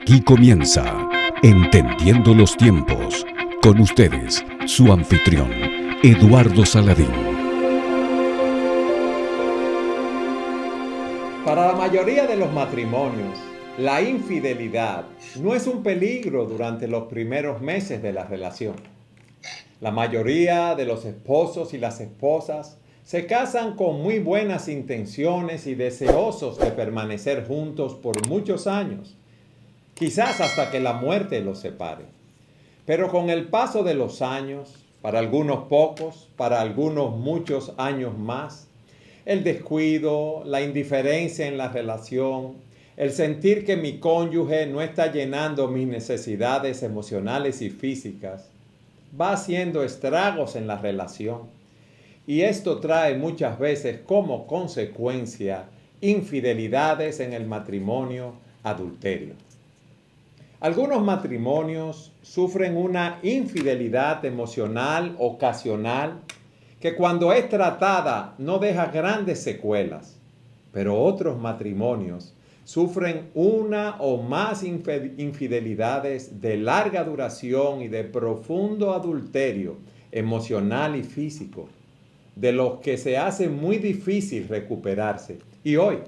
Aquí comienza Entendiendo los Tiempos. Con ustedes, su anfitrión, Eduardo Saladín. Para la mayoría de los matrimonios, la infidelidad no es un peligro durante los primeros meses de la relación. La mayoría de los esposos y las esposas se casan con muy buenas intenciones y deseosos de permanecer juntos por muchos años, quizás hasta que la muerte los separe. Pero con el paso de los años, para algunos pocos, para algunos muchos años más, el descuido, la indiferencia en la relación, el sentir que mi cónyuge no está llenando mis necesidades emocionales y físicas, va haciendo estragos en la relación. Y esto trae muchas veces como consecuencia infidelidades en el matrimonio, adulterio. Algunos matrimonios sufren una infidelidad emocional ocasional que cuando es tratada no deja grandes secuelas, pero otros matrimonios sufren una o más infidelidades de larga duración y de profundo adulterio emocional y físico, de los que se hace muy difícil recuperarse. Y hoy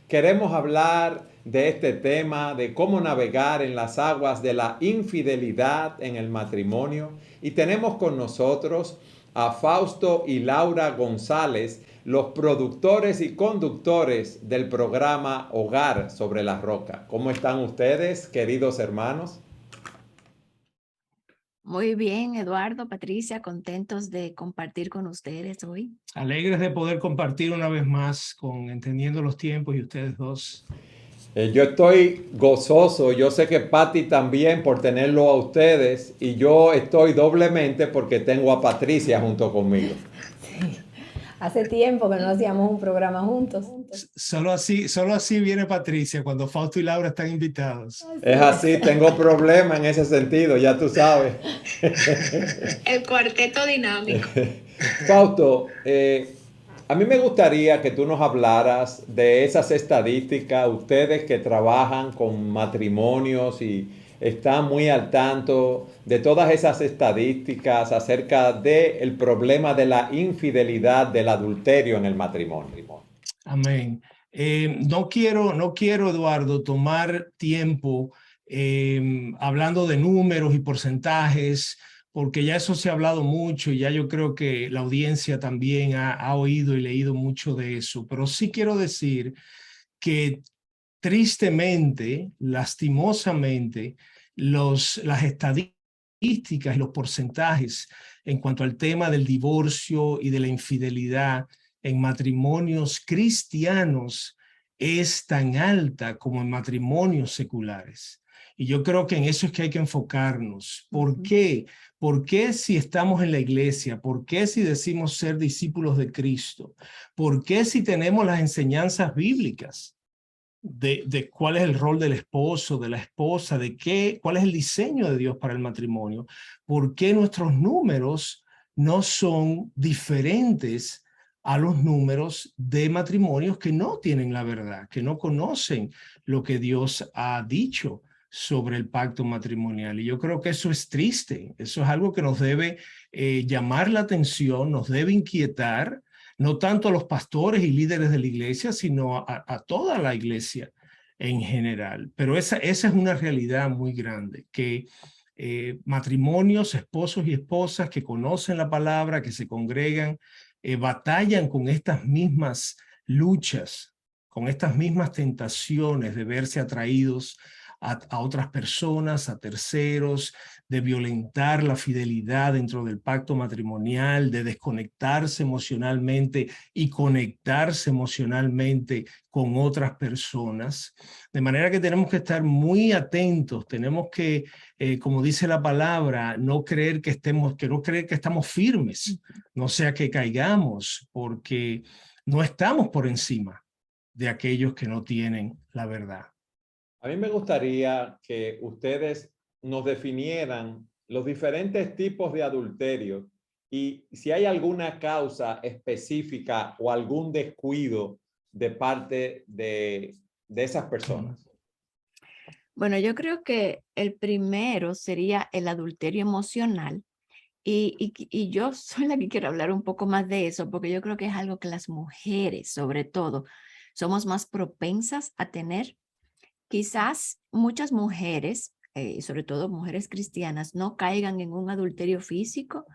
queremos hablar de este tema, de cómo navegar en las aguas de la infidelidad en el matrimonio. Y tenemos con nosotros a Fausto y Laura González, los productores y conductores del programa Hogar sobre la Roca. ¿Cómo están ustedes, queridos hermanos? Muy bien, Eduardo, Patricia, contentos de compartir con ustedes hoy. Alegres de poder compartir una vez más con Entendiendo los Tiempos y ustedes dos. Yo estoy gozoso, yo sé que Patti también por tenerlo a ustedes y yo estoy doblemente porque tengo a Patricia junto conmigo. Sí. Hace tiempo que no hacíamos un programa juntos. Solo así viene Patricia cuando Fausto y Laura están invitados. Es así, tengo problemas en ese sentido, ya tú sabes. El cuarteto dinámico. Fausto, a mí me gustaría que tú nos hablaras de esas estadísticas, ustedes que trabajan con matrimonios y están muy al tanto de todas esas estadísticas acerca del problema de la infidelidad, del adulterio en el matrimonio. Amén. No quiero, Eduardo, tomar tiempo hablando de números y porcentajes, porque ya eso se ha hablado mucho y ya yo creo que la audiencia también ha oído y leído mucho de eso. Pero sí quiero decir que tristemente, lastimosamente, las estadísticas y los porcentajes en cuanto al tema del divorcio y de la infidelidad en matrimonios cristianos es tan alta como en matrimonios seculares. Y yo creo que en eso es que hay que enfocarnos. ¿Por qué? ¿Por qué si estamos en la iglesia? ¿Por qué si decimos ser discípulos de Cristo? ¿Por qué si tenemos las enseñanzas bíblicas de cuál es el rol del esposo, de la esposa, cuál es el diseño de Dios para el matrimonio? ¿Por qué nuestros números no son diferentes a los números de matrimonios que no tienen la verdad, que no conocen lo que Dios ha dicho sobre el pacto matrimonial? Y yo creo que eso es triste, eso es algo que nos debe llamar la atención, nos debe inquietar, no tanto a los pastores y líderes de la iglesia, sino a toda la iglesia en general. Pero esa es una realidad muy grande, que matrimonios, esposos y esposas que conocen la palabra, que se congregan, batallan con estas mismas luchas, con estas mismas tentaciones de verse atraídos a otras personas, a terceros, de violentar la fidelidad dentro del pacto matrimonial, de desconectarse emocionalmente y conectarse emocionalmente con otras personas. De manera que tenemos que estar muy atentos, tenemos que, como dice la palabra, no creer que estamos firmes, no sea que caigamos, porque no estamos por encima de aquellos que no tienen la verdad. A mí me gustaría que ustedes nos definieran los diferentes tipos de adulterio y si hay alguna causa específica o algún descuido de parte de esas personas. Bueno, yo creo que el primero sería el adulterio emocional. Y yo soy la que quiero hablar un poco más de eso, porque yo creo que es algo que las mujeres, sobre todo, somos más propensas a tener. Quizás muchas mujeres, sobre todo mujeres cristianas, no caigan en un adulterio físico,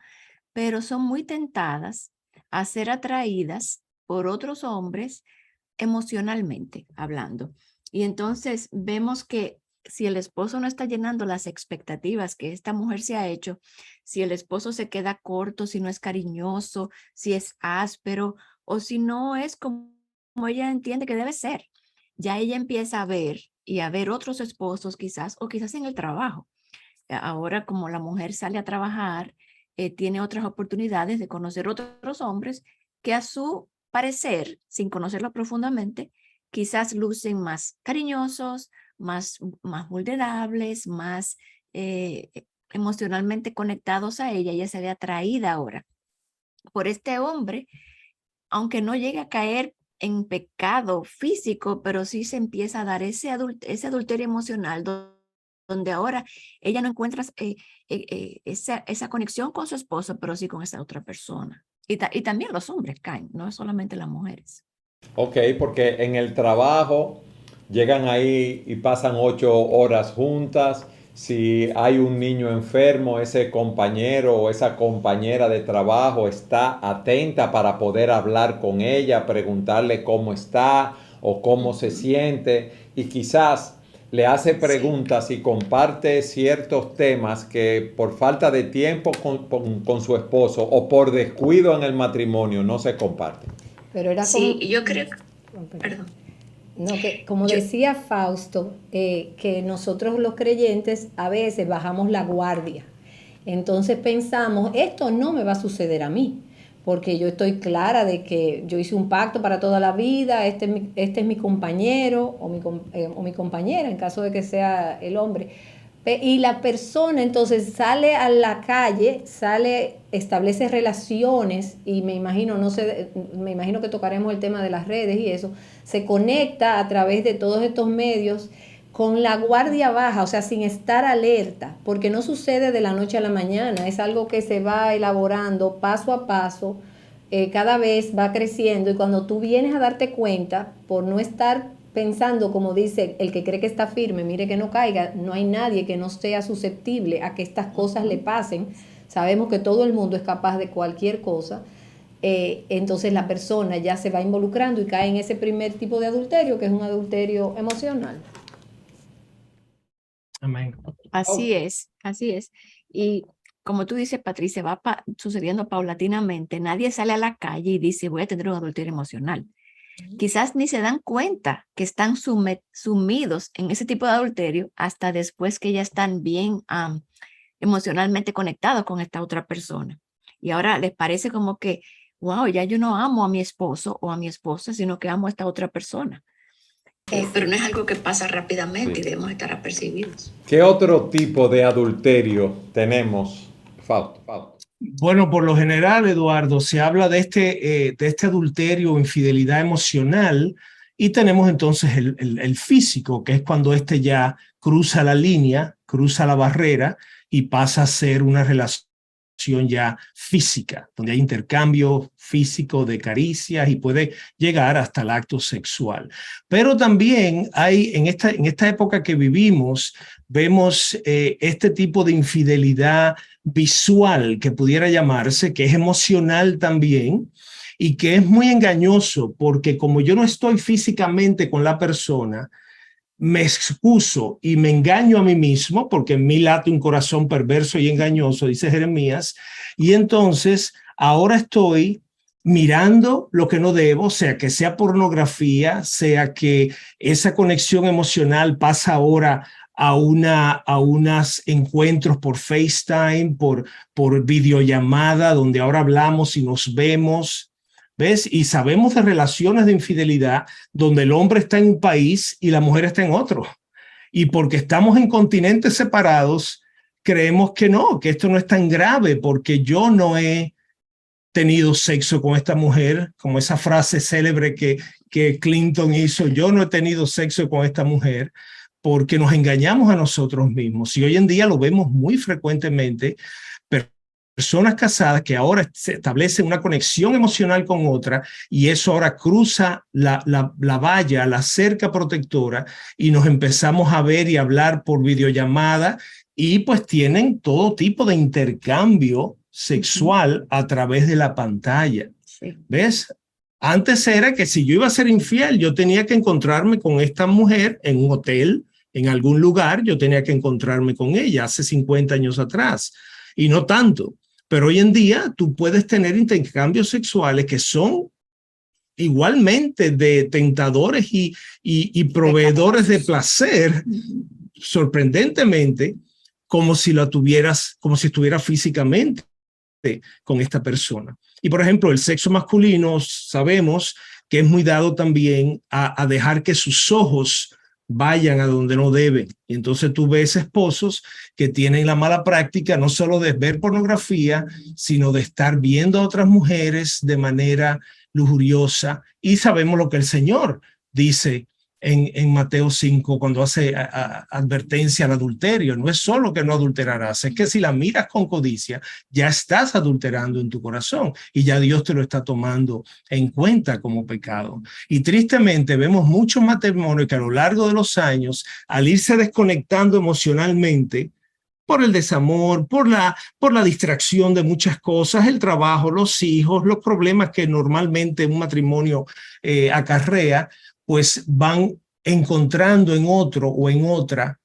pero son muy tentadas a ser atraídas por otros hombres emocionalmente hablando. Y entonces vemos que si el esposo no está llenando las expectativas que esta mujer se ha hecho, si el esposo se queda corto, si no es cariñoso, si es áspero o si no es como ella entiende que debe ser, ya ella empieza a ver y a ver otros esposos quizás o quizás en el trabajo. Ahora como la mujer sale a trabajar, tiene otras oportunidades de conocer otros hombres que a su parecer, sin conocerlo profundamente, quizás lucen más cariñosos, más vulnerables, más emocionalmente conectados a ella. Ella se ve atraída ahora por este hombre, aunque no llegue a caer en pecado físico, pero sí se empieza a dar ese adulterio emocional donde ahora ella no encuentra esa conexión con su esposo, pero sí con esa otra persona. Y también los hombres caen, no es solamente las mujeres. Ok, porque en el trabajo llegan ahí y pasan 8 horas juntas. Si hay un niño enfermo, ese compañero o esa compañera de trabajo está atenta para poder hablar con ella, preguntarle cómo está o cómo se siente y quizás le hace preguntas y comparte ciertos temas que por falta de tiempo con su esposo o por descuido en el matrimonio no se comparten. Pero era Sí, como, y yo creo, perdón. no, que como Yo- decía Fausto, que nosotros los creyentes a veces bajamos la guardia. Entonces pensamos, esto no me va a suceder a mí, porque yo estoy clara de que yo hice un pacto para toda la vida, este es mi compañero o mi compañera, en caso de que sea el hombre. Y la persona entonces sale a la calle, establece relaciones y me imagino, no sé, me imagino que tocaremos el tema de las redes y eso, se conecta a través de todos estos medios con la guardia baja, o sea, sin estar alerta, porque no sucede de la noche a la mañana, es algo que se va elaborando paso a paso, cada vez va creciendo y cuando tú vienes a darte cuenta, por no estar pensando, como dice, el que cree que está firme, mire que no caiga, no hay nadie que no sea susceptible a que estas cosas le pasen. Sabemos que todo el mundo es capaz de cualquier cosa. Entonces la persona ya se va involucrando y cae en ese primer tipo de adulterio, que es un adulterio emocional. Amén. Así es, así es. Y como tú dices, Patricia, va sucediendo paulatinamente. Nadie sale a la calle y dice, voy a tener un adulterio emocional. Quizás ni se dan cuenta que están sumidos en ese tipo de adulterio hasta después que ya están bien emocionalmente conectados con esta otra persona. Y ahora les parece como que, wow, ya yo no amo a mi esposo o a mi esposa, sino que amo a esta otra persona. Pero no es algo que pasa rápidamente y debemos estar apercibidos. ¿Qué otro tipo de adulterio tenemos, Fausto? Bueno, por lo general, Eduardo, se habla de este adulterio o infidelidad emocional y tenemos entonces el físico, que es cuando este ya cruza la línea, cruza la barrera y pasa a ser una relación ya física, donde hay intercambio físico de caricias y puede llegar hasta el acto sexual. Pero también hay, en esta época que vivimos, vemos este tipo de infidelidad visual que pudiera llamarse, que es emocional también y que es muy engañoso porque como yo no estoy físicamente con la persona, me excuso y me engaño a mí mismo porque en mí late un corazón perverso y engañoso, dice Jeremías, y entonces ahora estoy mirando lo que no debo, sea que sea pornografía, sea que esa conexión emocional pasa ahora a unos encuentros por FaceTime, por videollamada, donde ahora hablamos y nos vemos, ¿ves? Y sabemos de relaciones de infidelidad donde el hombre está en un país y la mujer está en otro. Y porque estamos en continentes separados, creemos que no, que esto no es tan grave porque yo no he tenido sexo con esta mujer, como esa frase célebre que Clinton hizo, yo no he tenido sexo con esta mujer, porque nos engañamos a nosotros mismos. Y hoy en día lo vemos muy frecuentemente, personas casadas que ahora se establecen una conexión emocional con otra y eso ahora cruza la valla, la cerca protectora y nos empezamos a ver y hablar por videollamada y pues tienen todo tipo de intercambio sexual a través de la pantalla. Sí. ¿Ves? Antes era que si yo iba a ser infiel, yo tenía que encontrarme con esta mujer en un hotel, en algún lugar, yo tenía que encontrarme con ella hace 50 años atrás y no tanto. Pero hoy en día tú puedes tener intercambios sexuales que son igualmente de tentadores y proveedores de placer, sorprendentemente, como si la tuvieras, como si estuviera físicamente con esta persona. Y por ejemplo, el sexo masculino sabemos que es muy dado también a dejar que sus ojos vayan a donde no deben. Y entonces tú ves esposos que tienen la mala práctica no solo de ver pornografía, sino de estar viendo a otras mujeres de manera lujuriosa. Y sabemos lo que el Señor dice en Mateo 5 cuando hace advertencia al adulterio. No es solo que no adulterarás, es que si la miras con codicia, ya estás adulterando en tu corazón y ya Dios te lo está tomando en cuenta como pecado. Y tristemente vemos muchos matrimonios que a lo largo de los años, al irse desconectando emocionalmente, por el desamor, por la distracción de muchas cosas, el trabajo, los hijos, los problemas que normalmente un matrimonio acarrea, pues van encontrando en otro o en otra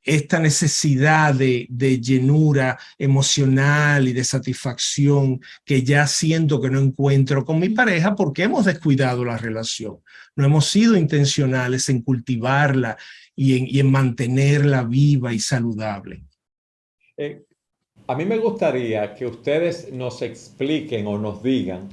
esta necesidad de llenura emocional y de satisfacción que ya siento que no encuentro con mi pareja porque hemos descuidado la relación. No hemos sido intencionales en cultivarla y en mantenerla viva y saludable. A mí me gustaría que ustedes nos expliquen o nos digan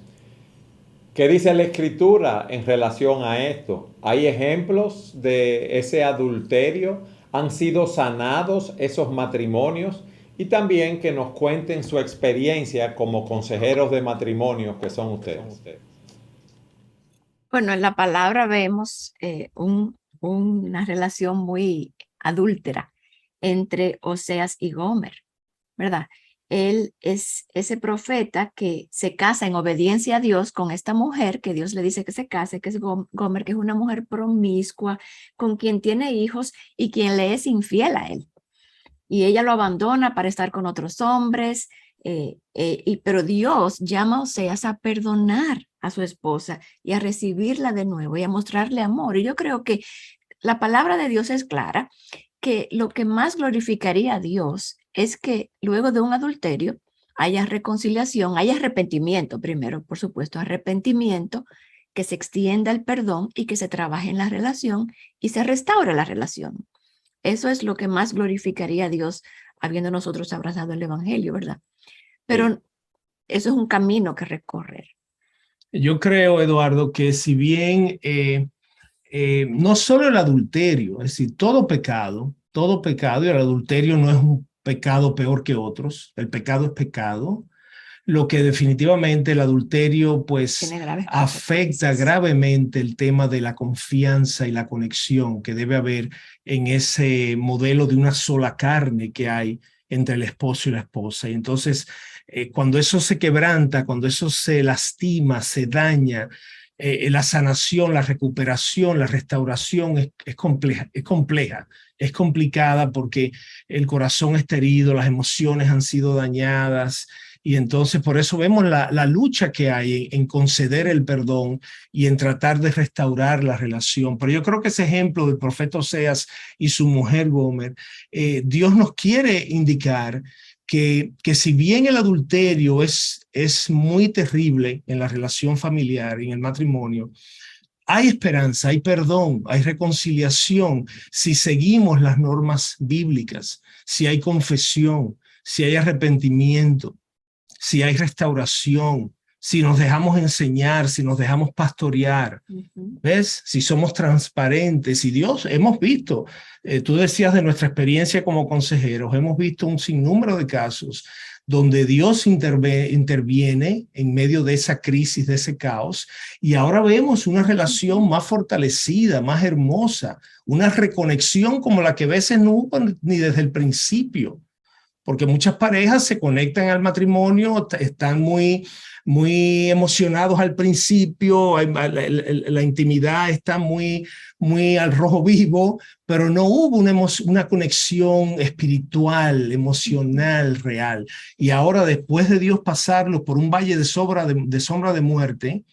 qué dice la Escritura en relación a esto. ¿Hay ejemplos de ese adulterio? ¿Han sido sanados esos matrimonios? Y también que nos cuenten su experiencia como consejeros de matrimonio que son ustedes. Bueno, en la palabra vemos una relación muy adúltera entre Oseas y Gomer, ¿verdad? Él es ese profeta que se casa en obediencia a Dios con esta mujer que Dios le dice que se case, que es Gomer, que es una mujer promiscua, con quien tiene hijos y quien le es infiel a él. Y ella lo abandona para estar con otros hombres, pero Dios llama a Oseas a perdonar a su esposa y a recibirla de nuevo y a mostrarle amor. Y yo creo que la palabra de Dios es clara, que lo que más glorificaría a Dios es que luego de un adulterio haya reconciliación, haya arrepentimiento primero, por supuesto, arrepentimiento, que se extienda el perdón y que se trabaje en la relación y se restaure la relación. Eso es lo que más glorificaría a Dios habiendo nosotros abrazado el Evangelio, ¿verdad? Pero eso es un camino que recorrer. Yo creo, Eduardo, que si bien no solo el adulterio, es decir, todo pecado, y el adulterio no es un pecado peor que otros, el pecado es pecado, lo que definitivamente el adulterio pues afecta gravemente el tema de la confianza y la conexión que debe haber en ese modelo de una sola carne que hay entre el esposo y la esposa. Y entonces, cuando eso se quebranta, cuando eso se lastima, se daña, la sanación, la recuperación, la restauración es compleja, es complicada porque el corazón está herido, las emociones han sido dañadas y entonces por eso vemos la lucha que hay en conceder el perdón y en tratar de restaurar la relación. Pero yo creo que ese ejemplo del profeta Oseas y su mujer Gomer, Dios nos quiere indicar que si bien el adulterio es muy terrible en la relación familiar, en el matrimonio, hay esperanza, hay perdón, hay reconciliación si seguimos las normas bíblicas, si hay confesión, si hay arrepentimiento, si hay restauración, si nos dejamos enseñar, si nos dejamos pastorear, ¿ves? Si somos transparentes. Y Dios, hemos visto, tú decías de nuestra experiencia como consejeros, hemos visto un sinnúmero de casos donde Dios interviene en medio de esa crisis, de ese caos, y ahora vemos una relación más fortalecida, más hermosa, una reconexión como la que a veces no hubo ni desde el principio. Porque muchas parejas se conectan al matrimonio, están muy emocionados al principio, la intimidad está muy al rojo vivo, pero no hubo una conexión espiritual, emocional, real. Y ahora, después de Dios pasarlo por un valle de sombra de muerte,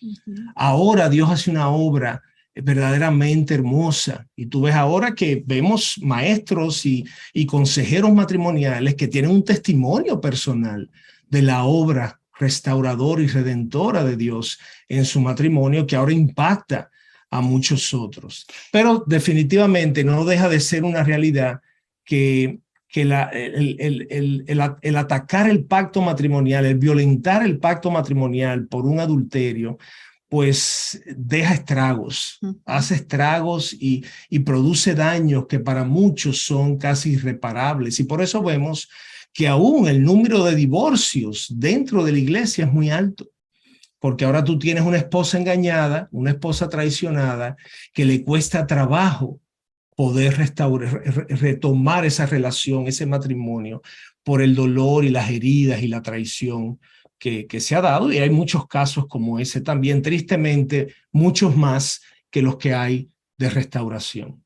ahora Dios hace una obra verdaderamente hermosa. Y tú ves ahora que vemos maestros y consejeros matrimoniales que tienen un testimonio personal de la obra restauradora y redentora de Dios en su matrimonio, que ahora impacta a muchos otros. Pero definitivamente no deja de ser una realidad que el atacar el pacto matrimonial, el violentar el pacto matrimonial por un adulterio, pues deja estragos, hace estragos y produce daños que para muchos son casi irreparables. Y por eso vemos que aún el número de divorcios dentro de la iglesia es muy alto, porque ahora tú tienes una esposa engañada, una esposa traicionada, que le cuesta trabajo poder retomar esa relación, ese matrimonio, por el dolor y las heridas y la traición que se ha dado, y hay muchos casos como ese también, tristemente, muchos más que los que hay de restauración.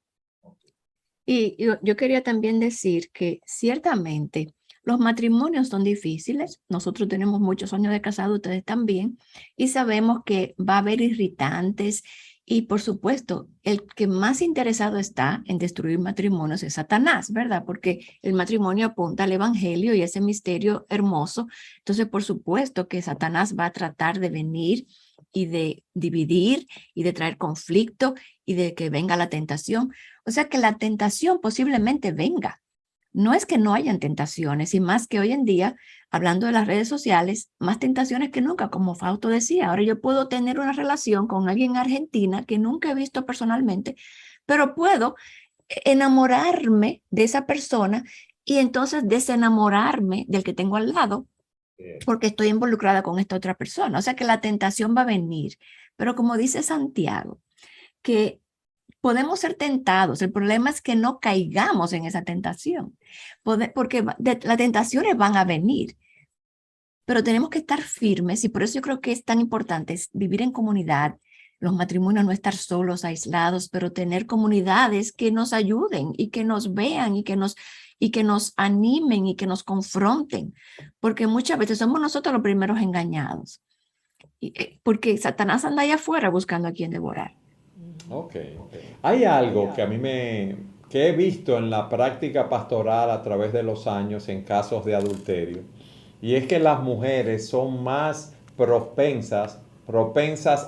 Y yo quería también decir que ciertamente los matrimonios son difíciles. Nosotros tenemos muchos años de casado, ustedes también, y sabemos que va a haber irritantes. Y por supuesto, el que más interesado está en destruir matrimonios es Satanás, ¿verdad? Porque el matrimonio apunta al evangelio y ese misterio hermoso. Entonces, por supuesto que Satanás va a tratar de venir y de dividir y de traer conflicto y de que venga la tentación. O sea que la tentación posiblemente venga. No es que no hayan tentaciones, y más que hoy en día, hablando de las redes sociales, más tentaciones que nunca, como Fausto decía. Ahora yo puedo tener una relación con alguien en Argentina que nunca he visto personalmente, pero puedo enamorarme de esa persona y entonces desenamorarme del que tengo al lado porque estoy involucrada con esta otra persona. O sea que la tentación va a venir. Pero como dice Santiago, que podemos ser tentados. El problema es que no caigamos en esa tentación, porque las tentaciones van a venir, pero tenemos que estar firmes, y por eso yo creo que es tan importante vivir en comunidad, los matrimonios, no estar solos, aislados, pero tener comunidades que nos ayuden y que nos vean y que nos animen y que nos confronten, porque muchas veces somos nosotros los primeros engañados, porque Satanás anda allá afuera buscando a quien devorar. Okay. Hay algo que a mí que he visto en la práctica pastoral a través de los años en casos de adulterio, y es que las mujeres son más propensas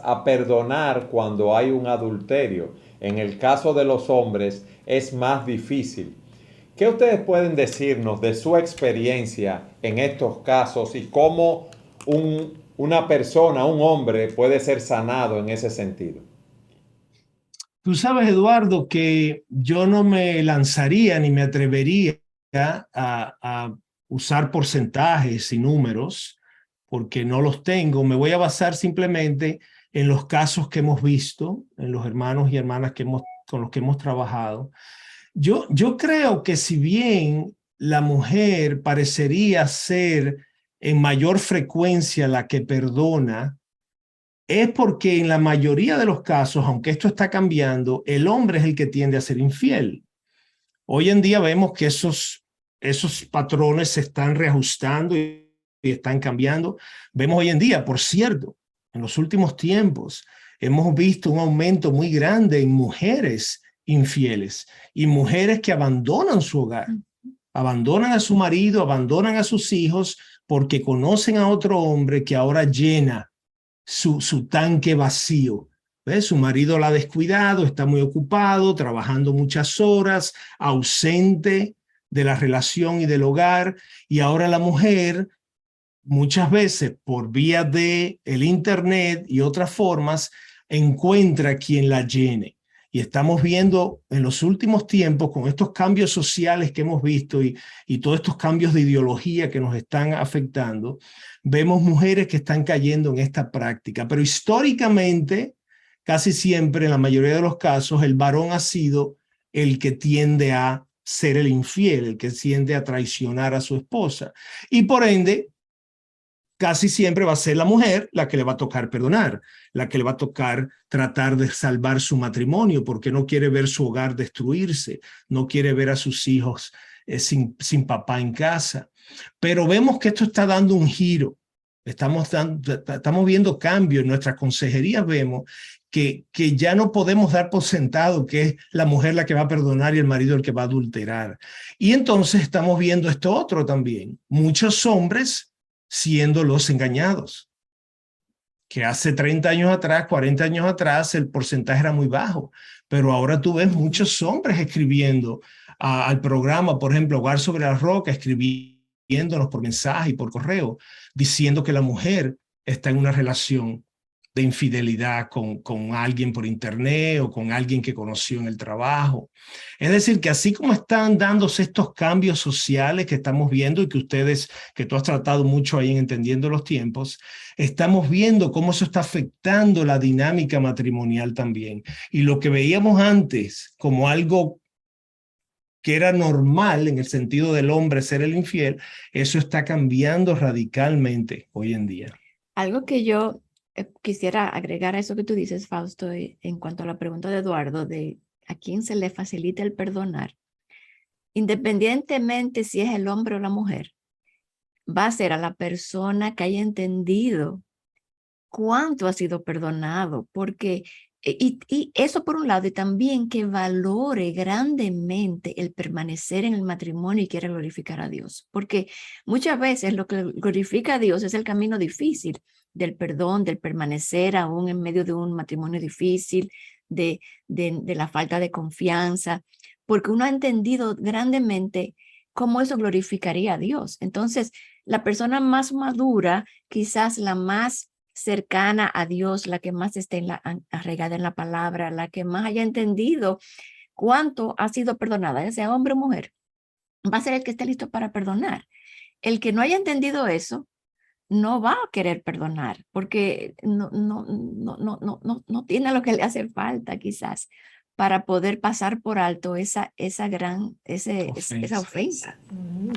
a perdonar cuando hay un adulterio. En el caso de los hombres es más difícil. ¿Qué ustedes pueden decirnos de su experiencia en estos casos y cómo una persona, un hombre, puede ser sanado en ese sentido? Tú sabes, Eduardo, que yo no me lanzaría ni me atrevería a usar porcentajes y números, porque no los tengo. Me voy a basar simplemente en los casos que hemos visto, en los hermanos y hermanas con los que hemos trabajado. Yo creo que si bien la mujer parecería ser en mayor frecuencia la que perdona, es porque en la mayoría de los casos, aunque esto está cambiando, el hombre es el que tiende a ser infiel. Hoy en día vemos que esos patrones se están reajustando y están cambiando. Vemos hoy en día, por cierto, en los últimos tiempos, hemos visto un aumento muy grande en mujeres infieles y mujeres que abandonan su hogar, abandonan a su marido, abandonan a sus hijos porque conocen a otro hombre que ahora llena su tanque vacío. ¿Ves? Su marido la ha descuidado, está muy ocupado, trabajando muchas horas, ausente de la relación y del hogar, y ahora la mujer muchas veces por vía de el internet y otras formas, encuentra quien la llene. Y estamos viendo en los últimos tiempos, con estos cambios sociales que hemos visto y todos estos cambios de ideología que nos están afectando, vemos mujeres que están cayendo en esta práctica. Pero históricamente, casi siempre, en la mayoría de los casos, el varón ha sido el que tiende a ser el infiel, el que tiende a traicionar a su esposa. Y por ende, casi siempre va a ser la mujer la que le va a tocar perdonar, la que le va a tocar tratar de salvar su matrimonio, porque no quiere ver su hogar destruirse, no quiere ver a sus hijos sin papá en casa. Pero vemos que esto está dando un giro. Estamos viendo cambios en nuestras consejerías. Vemos que ya no podemos dar por sentado que es la mujer la que va a perdonar y el marido el que va a adulterar. Y entonces estamos viendo esto otro también. Muchos hombres siendo los engañados, que hace 30 años atrás, 40 años atrás, el porcentaje era muy bajo, pero ahora tú ves muchos hombres escribiendo al programa, por ejemplo, Hogar sobre la Roca, escribiéndonos por mensaje y por correo, diciendo que la mujer está en una relación de infidelidad con alguien por internet o con alguien que conoció en el trabajo. Es decir, que así como están dándose estos cambios sociales que estamos viendo y que tú has tratado mucho ahí en Entendiendo los Tiempos, estamos viendo cómo eso está afectando la dinámica matrimonial también. Y lo que veíamos antes como algo que era normal en el sentido del hombre ser el infiel, eso está cambiando radicalmente hoy en día. Algo que yo quisiera agregar a eso que tú dices, Fausto, en cuanto a la pregunta de Eduardo, de a quién se le facilita el perdonar, independientemente si es el hombre o la mujer, va a ser a la persona que haya entendido cuánto ha sido perdonado, porque, y eso por un lado, y también que valore grandemente el permanecer en el matrimonio y quiera glorificar a Dios, porque muchas veces lo que glorifica a Dios es el camino difícil del perdón, del permanecer aún en medio de un matrimonio difícil, de la falta de confianza, porque uno ha entendido grandemente cómo eso glorificaría a Dios. Entonces, la persona más madura, quizás la más cercana a Dios, la que más esté arraigada en la palabra, la que más haya entendido cuánto ha sido perdonada, ya sea hombre o mujer, va a ser el que esté listo para perdonar. El que no haya entendido eso, no va a querer perdonar, porque no tiene lo que le hace falta quizás para poder pasar por alto esa ofensa.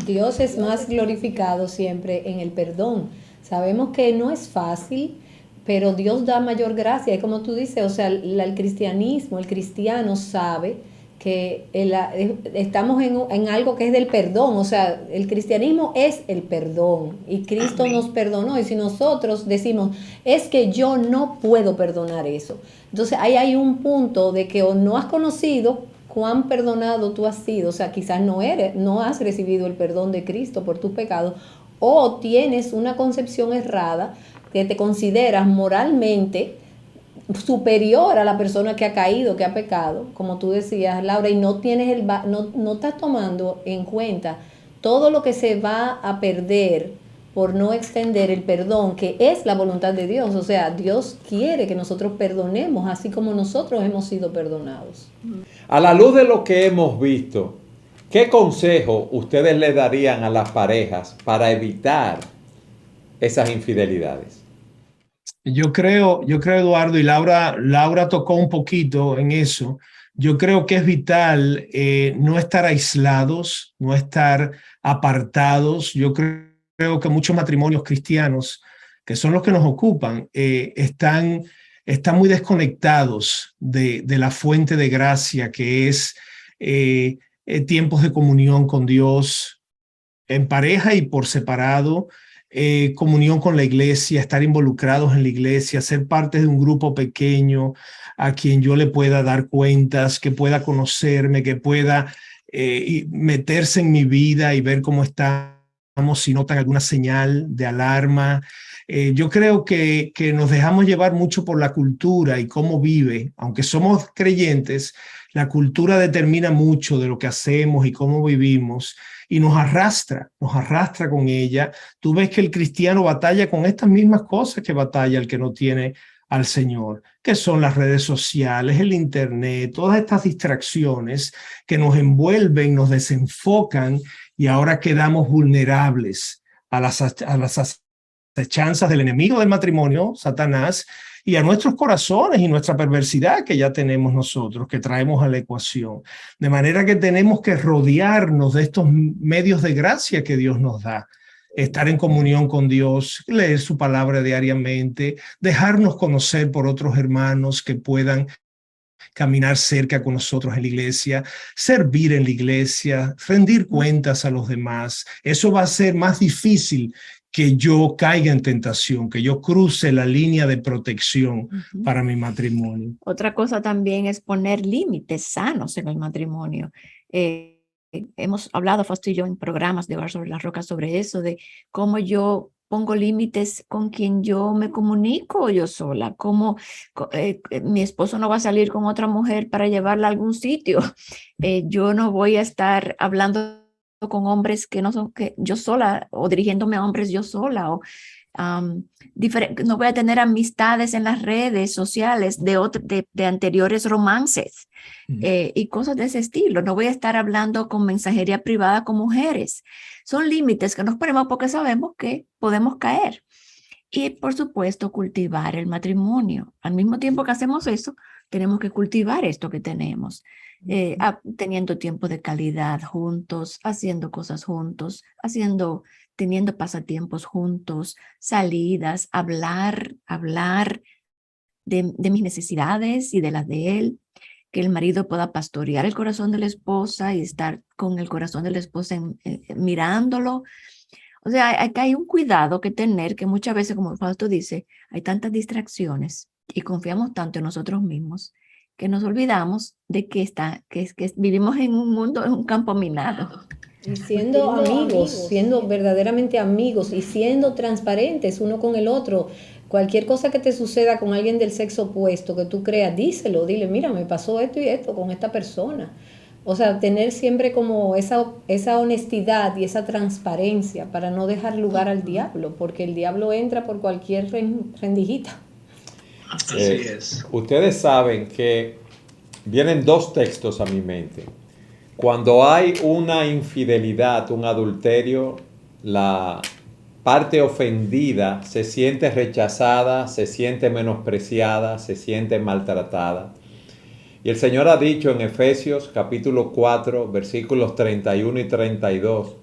Dios es más glorificado siempre en el perdón. Sabemos que no es fácil, pero Dios da mayor gracia. Y como tú dices, o sea, el cristianismo, el cristiano sabe que estamos en algo que es del perdón. O sea, el cristianismo es el perdón y Cristo nos perdonó. Y si nosotros decimos, es que yo no puedo perdonar eso, entonces ahí hay un punto de que o no has conocido cuán perdonado tú has sido, o sea, quizás no has recibido el perdón de Cristo por tus pecados, o tienes una concepción errada que te consideras moralmente superior a la persona que ha caído, que ha pecado, como tú decías, Laura, y no estás tomando en cuenta todo lo que se va a perder por no extender el perdón, que es la voluntad de Dios. O sea, Dios quiere que nosotros perdonemos, así como nosotros hemos sido perdonados. A la luz de lo que hemos visto, ¿qué consejo ustedes le darían a las parejas para evitar esas infidelidades? Yo creo, Eduardo, y Laura tocó un poquito en eso. Yo creo que es vital no estar aislados, no estar apartados. Yo creo que muchos matrimonios cristianos, que son los que nos ocupan, están muy desconectados de la fuente de gracia que es tiempos de comunión con Dios en pareja y por separado, comunión con la iglesia, estar involucrados en la iglesia, ser parte de un grupo pequeño a quien yo le pueda dar cuentas, que pueda conocerme, que pueda meterse en mi vida y ver cómo está si notan alguna señal de alarma. Yo creo que nos dejamos llevar mucho por la cultura y cómo vive. Aunque somos creyentes, la cultura determina mucho de lo que hacemos y cómo vivimos y nos arrastra con ella. Tú ves que el cristiano batalla con estas mismas cosas que batalla el que no tiene al Señor, que son las redes sociales, el internet, todas estas distracciones que nos envuelven, nos desenfocan y ahora quedamos vulnerables a las acechanzas del enemigo del matrimonio, Satanás, y a nuestros corazones y nuestra perversidad que ya tenemos nosotros, que traemos a la ecuación. De manera que tenemos que rodearnos de estos medios de gracia que Dios nos da. Estar en comunión con Dios, leer su palabra diariamente, dejarnos conocer por otros hermanos que puedan caminar cerca con nosotros en la iglesia, servir en la iglesia, rendir cuentas a los demás. Eso va a ser más difícil que yo caiga en tentación, que yo cruce la línea de protección para mi matrimonio. Otra cosa también es poner límites sanos en el matrimonio. Hemos hablado, Fausto y yo, en programas de Bar sobre la Roca sobre eso, de cómo yo pongo límites con quien yo me comunico yo sola, cómo mi esposo no va a salir con otra mujer para llevarla a algún sitio. Yo no voy a estar hablando con hombres que no son que yo sola, o dirigiéndome a hombres yo sola, o no voy a tener amistades en las redes sociales de anteriores romances y cosas de ese estilo. No voy a estar hablando con mensajería privada con mujeres. Son límites que nos ponemos porque sabemos que podemos caer. Y por supuesto, cultivar el matrimonio. Al mismo tiempo que hacemos eso, tenemos que cultivar esto que tenemos. Teniendo tiempo de calidad juntos, haciendo cosas juntos, teniendo pasatiempos juntos, salidas, hablar de mis necesidades y de las de él, que el marido pueda pastorear el corazón de la esposa y estar con el corazón de la esposa mirándolo. O sea, acá hay un cuidado que tener, que muchas veces, como Fausto dice, hay tantas distracciones y confiamos tanto en nosotros mismos que nos olvidamos de que vivimos en un mundo, en un campo minado. Y siendo amigos, siendo verdaderamente amigos y siendo transparentes uno con el otro. Cualquier cosa que te suceda con alguien del sexo opuesto, que tú creas, díselo, dile, mira, me pasó esto y esto con esta persona. O sea, tener siempre como esa honestidad y esa transparencia para no dejar lugar al diablo, porque el diablo entra por cualquier rendijita. Así es. Ustedes saben que vienen dos textos a mi mente. Cuando hay una infidelidad, un adulterio, la parte ofendida se siente rechazada, se siente menospreciada, se siente maltratada. Y el Señor ha dicho en Efesios capítulo 4, versículos 31 y 32,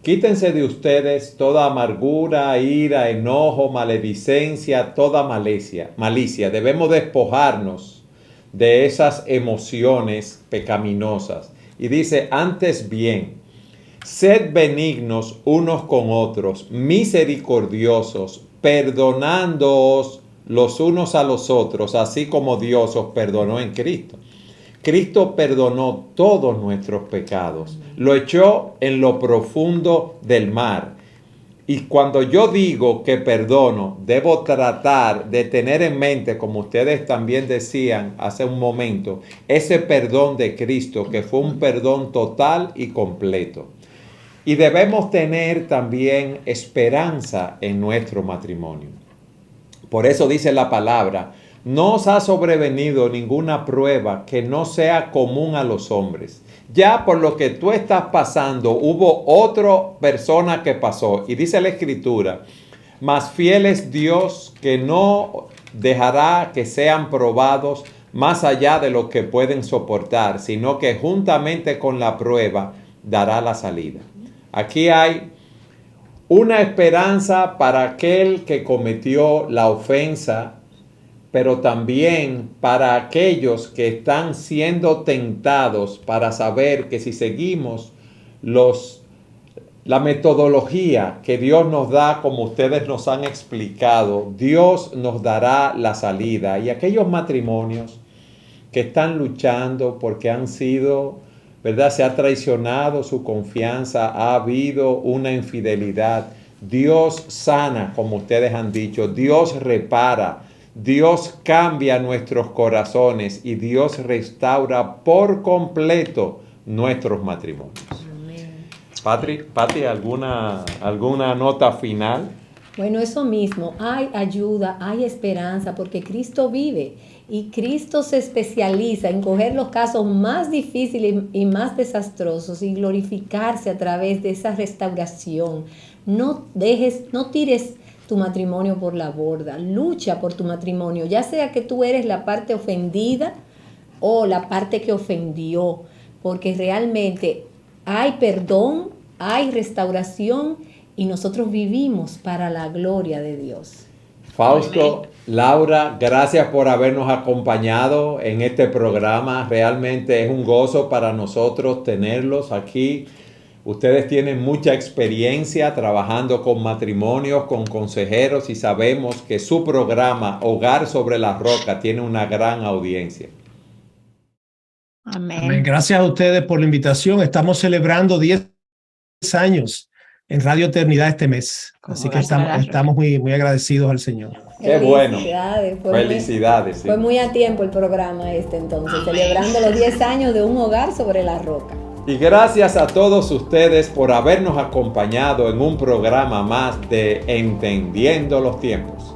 quítense de ustedes toda amargura, ira, enojo, maledicencia, toda malicia. Debemos despojarnos de esas emociones pecaminosas. Y dice, antes bien, sed benignos unos con otros, misericordiosos, perdonándoos los unos a los otros, así como Dios os perdonó en Cristo. Cristo perdonó todos nuestros pecados, lo echó en lo profundo del mar. Y cuando yo digo que perdono, debo tratar de tener en mente, como ustedes también decían hace un momento, ese perdón de Cristo, que fue un perdón total y completo. Y debemos tener también esperanza en nuestro matrimonio. Por eso dice la palabra, no os ha sobrevenido ninguna prueba que no sea común a los hombres. Ya por lo que tú estás pasando, hubo otra persona que pasó. Y dice la Escritura, mas fiel es Dios que no dejará que sean probados más allá de lo que pueden soportar, sino que juntamente con la prueba dará la salida. Aquí hay una esperanza para aquel que cometió la ofensa, pero también para aquellos que están siendo tentados para saber que si seguimos la metodología que Dios nos da, como ustedes nos han explicado, Dios nos dará la salida. Y aquellos matrimonios que están luchando porque han sido ¿verdad? Se ha traicionado su confianza, ha habido una infidelidad. Dios sana, como ustedes han dicho, Dios repara, Dios cambia nuestros corazones y Dios restaura por completo nuestros matrimonios. Pati, ¿alguna nota final? Bueno, eso mismo, hay ayuda, hay esperanza, porque Cristo vive y Cristo se especializa en coger los casos más difíciles y más desastrosos y glorificarse a través de esa restauración. No tires tu matrimonio por la borda, lucha por tu matrimonio, ya sea que tú eres la parte ofendida o la parte que ofendió, porque realmente hay perdón, hay restauración y nosotros vivimos para la gloria de Dios. Fausto, Laura, gracias por habernos acompañado en este programa. Realmente es un gozo para nosotros tenerlos aquí. Ustedes tienen mucha experiencia trabajando con matrimonios, con consejeros y sabemos que su programa Hogar sobre la Roca tiene una gran audiencia. Amén. Amén. Gracias a ustedes por la invitación. Estamos celebrando 10 años en Radio Eternidad este mes. Así que estamos muy, muy agradecidos al Señor. Qué bueno. Felicidades. Sí. Fue muy a tiempo el programa entonces, celebrando los 10 años de Un Hogar sobre la Roca. Y gracias a todos ustedes por habernos acompañado en un programa más de Entendiendo los Tiempos.